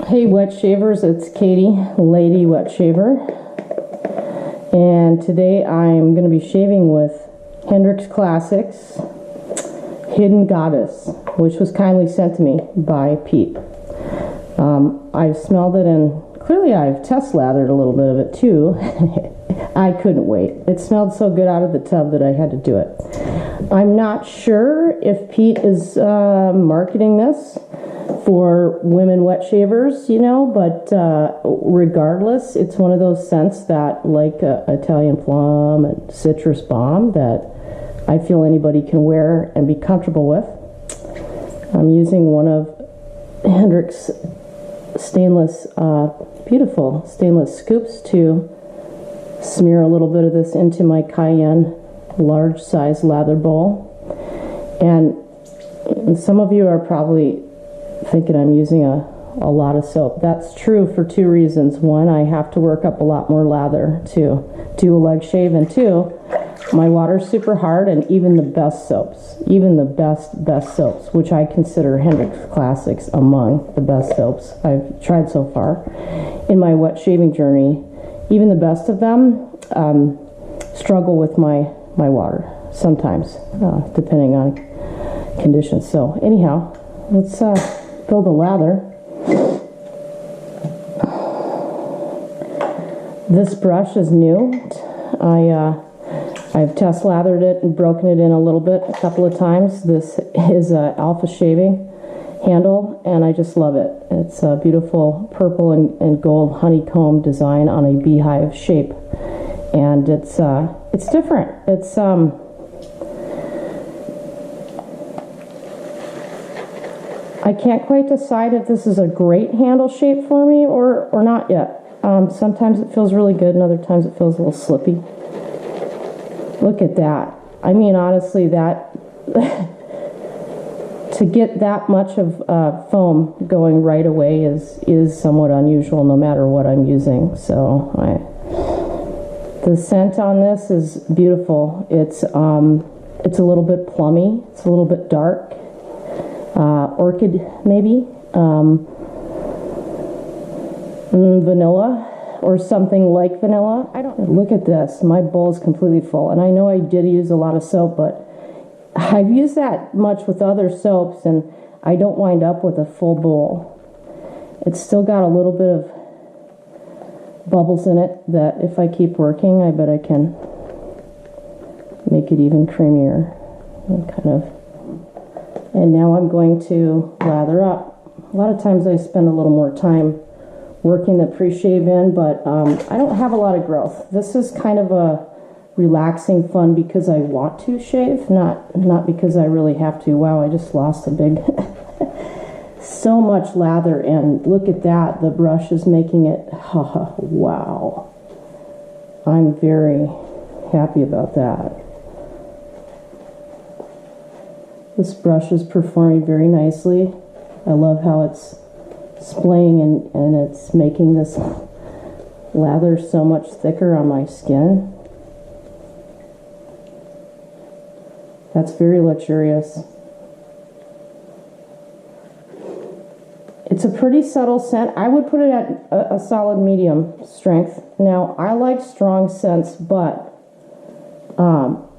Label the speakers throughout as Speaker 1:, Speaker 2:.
Speaker 1: Hey wet shavers, it's Katie, Ladywetshaver, and today I'm going to be shaving with Hendrix Classics Hidden Goddess, which was kindly sent to me by Pete. I've smelled it, and clearly I've test lathered a little bit of it too. I couldn't wait. It smelled so good out of the tub that I had to do it. I'm not sure if Pete is marketing this for women wet shavers, you know, but regardless, it's one of those scents that, like Italian plum and citrus balm, that I feel anybody can wear and be comfortable with. I'm using one of Hendrix stainless, beautiful stainless scoops to smear a little bit of this into my cayenne large size lather bowl. And some of you are probably thinking I'm using a lot of soap. That's true for two reasons. One, I have to work up a lot more lather to do a leg shave, and two, my water's super hard, and even the best soaps, even the best soaps, which I consider Hendrix Classics among the best soaps I've tried so far in my wet shaving journey, even the best of them struggle with my water sometimes, depending on conditions. So anyhow, let's build a lather. This brush is new. I've test lathered it and broken it in a little bit a couple of times. This is a alpha shaving handle, and I just love it. It's a beautiful purple and gold honeycomb design on a beehive shape, and it's different. It's I can't quite decide if this is a great handle shape for me or not yet. Sometimes it feels really good, and other times it feels a little slippy. Look at that. I mean, honestly, that to get that much of foam going right away is somewhat unusual, no matter what I'm using. So the scent on this is beautiful. It's a little bit plummy. It's a little bit dark. Orchid, maybe, vanilla, or something like vanilla. I don't know. Look at this. My bowl is completely full, and I know I did use a lot of soap, but I've used that much with other soaps, and I don't wind up with a full bowl. It's still got a little bit of bubbles in it that, if I keep working, I bet I can make it even creamier. And kind of. And now I'm going to lather up. A lot of times I spend a little more time working the pre-shave in, but I don't have a lot of growth. This is kind of a relaxing fun because I want to shave, not because I really have to. Wow, I just lost a big so much lather, and look at that. The brush is making it, wow. I'm very happy about that. This brush is performing very nicely. I love how it's splaying and it's making this lather so much thicker on my skin. That's very luxurious. It's a pretty subtle scent. I would put it at a solid medium strength. Now, I like strong scents, but now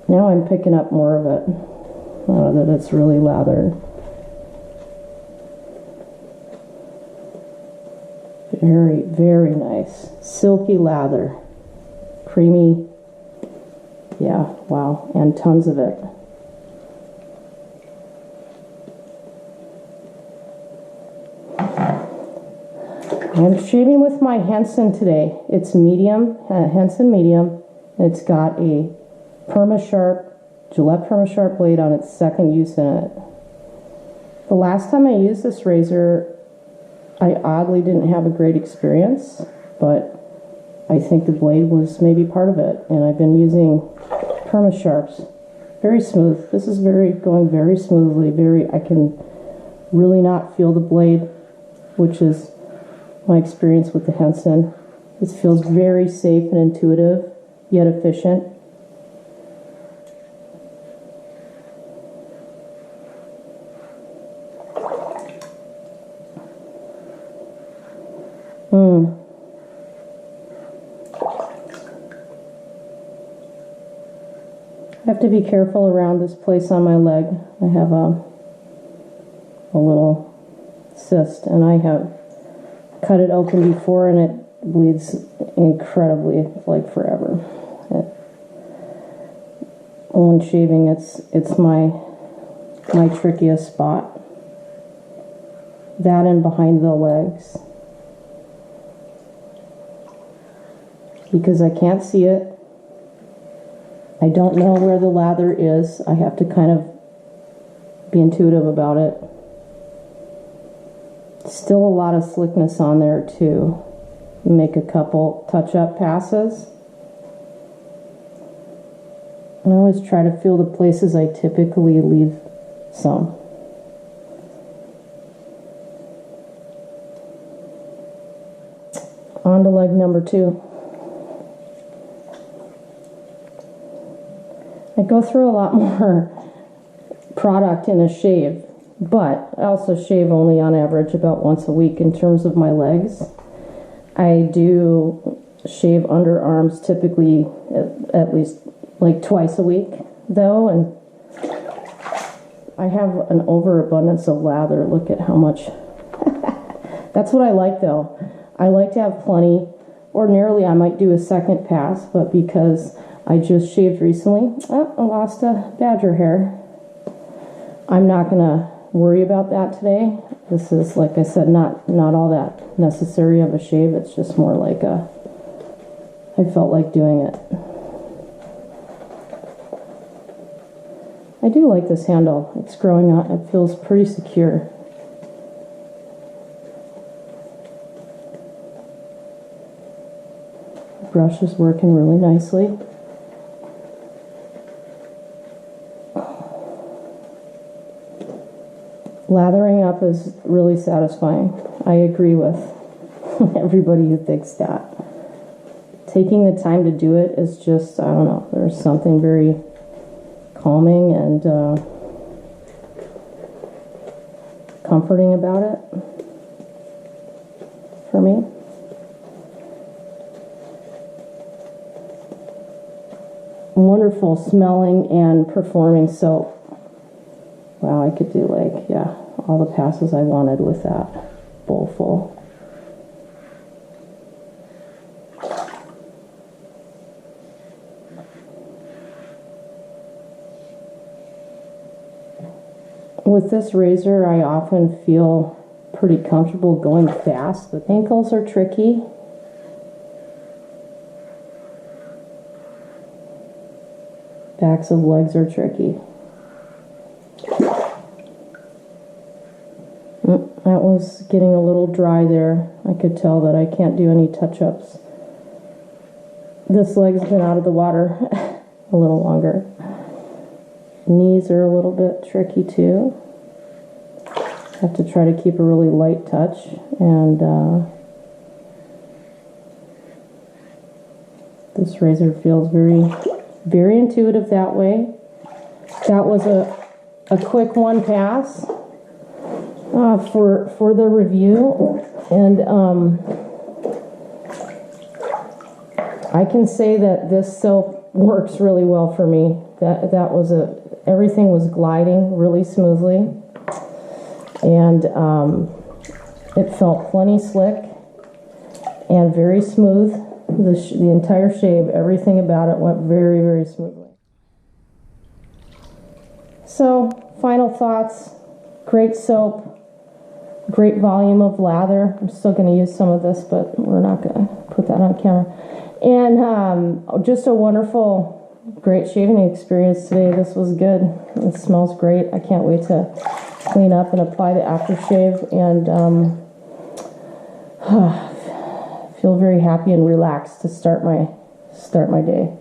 Speaker 1: I'm picking up more of it. That it's really lathered. Very, very nice. Silky lather. Creamy. Yeah, wow. And tons of it. I'm shaving with my Henson today. It's medium, Henson Medium. It's got a Permasharp, Gillette Permasharp blade on its second use in it. The last time I used this razor, I oddly didn't have a great experience, but I think the blade was maybe part of it, and I've been using Permasharps. Very smooth. This is going very smoothly. I can really not feel the blade, which is my experience with the Henson. This feels very safe and intuitive, yet efficient. I have to be careful around this place on my leg. I have a little cyst, and I have cut it open before, and it bleeds incredibly, like forever. When shaving, it's my trickiest spot. That and behind the legs, because I can't see it. I don't know where the lather is. I have to kind of be intuitive about it. Still a lot of slickness on there too. Make a couple touch-up passes. And I always try to feel the places I typically leave some. On to leg number 2. I go through a lot more product in a shave, but I also shave only on average about once a week in terms of my legs. I do shave underarms typically at least like twice a week though, and I have an overabundance of lather. Look at how much. That's what I like though. I like to have plenty. Ordinarily I might do a second pass, but because I just shaved recently, I lost a badger hair. I'm not gonna worry about that today. This is, like I said, not all that necessary of a shave. It's just more like I felt like doing it. I do like this handle. It's growing on. It feels pretty secure. The brush is working really nicely. Lathering up is really satisfying. I agree with everybody who thinks that. Taking the time to do it is just, I don't know, there's something very calming and comforting about it for me. Wonderful smelling and performing soap. Wow, I could do like, yeah, all the passes I wanted with that bowl full. With this razor, I often feel pretty comfortable going fast. The ankles are tricky. Backs of legs are tricky. That was getting a little dry there. I could tell that I can't do any touch-ups. This leg's been out of the water a little longer. Knees are a little bit tricky too. Have to try to keep a really light touch, and this razor feels very, very intuitive that way. That was a quick one pass for the review, and I can say that this soap works really well for me. That was everything was gliding really smoothly, and it felt plenty slick and very smooth. The entire shave, everything about it went very, very smoothly. So, final thoughts: great soap, great volume of lather. I'm still going to use some of this, but we're not going to put that on camera. And just a wonderful, great shaving experience today. This was good. It smells great. I can't wait to clean up and apply the aftershave, and feel very happy and relaxed to start my day.